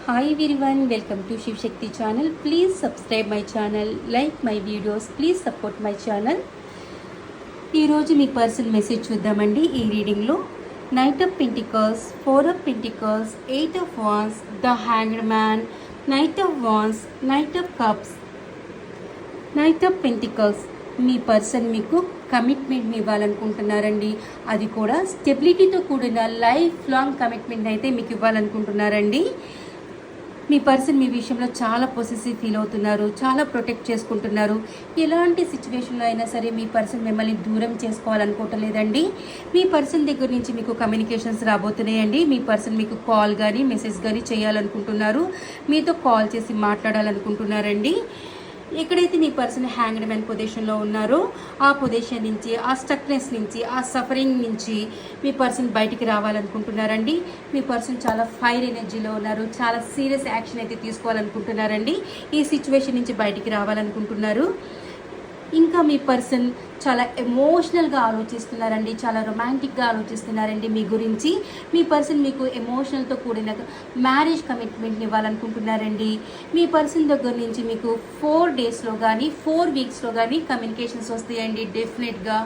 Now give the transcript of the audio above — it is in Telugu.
Hi everyone, welcome to Shiv Shakti channel. Please subscribe my channel, like my videos, please support my channel. ఈ రోజు మీ పర్సనల్ మెసేజ్ చూద్దామండి. ఈ రీడింగ్లో knight of pentacles, 4 of pentacles, 8 of wands, the hanged man, knight of wands, knight of cups, knight of pentacles. మీ పర్సన్ మీకు కమిట్మెంట్ ఇవ్వాలనుకుంటున్నారండి. అది కూడా స్టెబిలిటీతో కూడిన లైఫ్ లాంగ్ కమిట్మెంట్ అయితే మీకు ఇవ్వాలనుకుంటున్నారండి. మీ పర్సన్ మీ విషయంలో చాలా పొసెసివ్ ఫీల్ అవుతున్నారు, చాలా ప్రొటెక్ట్ చేసుకుంటున్నారు. ఎలాంటి సిచ్యువేషన్లో అయినా సరే మీ పర్సన్ మిమ్మల్ని దూరం చేసుకోవాలనుకోవట్లేదండి. మీ పర్సన్ దగ్గర నుంచి మీకు కమ్యూనికేషన్స్ రాబోతున్నాయండి. మీ పర్సన్ మీకు కాల్ కానీ మెసేజ్ కానీ చేయాలనుకుంటున్నారు, మీతో కాల్ చేసి మాట్లాడాలనుకుంటున్నారండి. ఎక్కడైతే మీ పర్సన్ హ్యాంగ్డ్ మ్యాన్ పొజిషన్లో ఉన్నారో ఆ పొజిషన్ నుంచి, ఆ స్టక్నెస్ నుంచి, ఆ సఫరింగ్ నుంచి మీ పర్సన్ బయటికి రావాలనుకుంటున్నారండి. మీ పర్సన్ చాలా ఫైర్ ఎనర్జీలో ఉన్నారు, చాలా సీరియస్ యాక్షన్ అయితే తీసుకోవాలనుకుంటున్నారండి. ఈ సిచ్యువేషన్ నుంచి బయటికి రావాలనుకుంటున్నారు. ఇంకా మీ పర్సన్ చాలా ఎమోషనల్గా ఆలోచిస్తున్నారండి, చాలా రొమాంటిక్గా ఆలోచిస్తున్నారండి మీ గురించి. మీ పర్సన్ మీకు ఎమోషనల్తో కూడిన మ్యారేజ్ కమిట్మెంట్ని ఇవ్వాలనుకుంటున్నారండి. మీ పర్సన్ దగ్గర నుంచి మీకు 4 డేస్లో కానీ 4 వీక్స్లో కానీ కమ్యూనికేషన్స్ వస్తాయండి డెఫినెట్గా.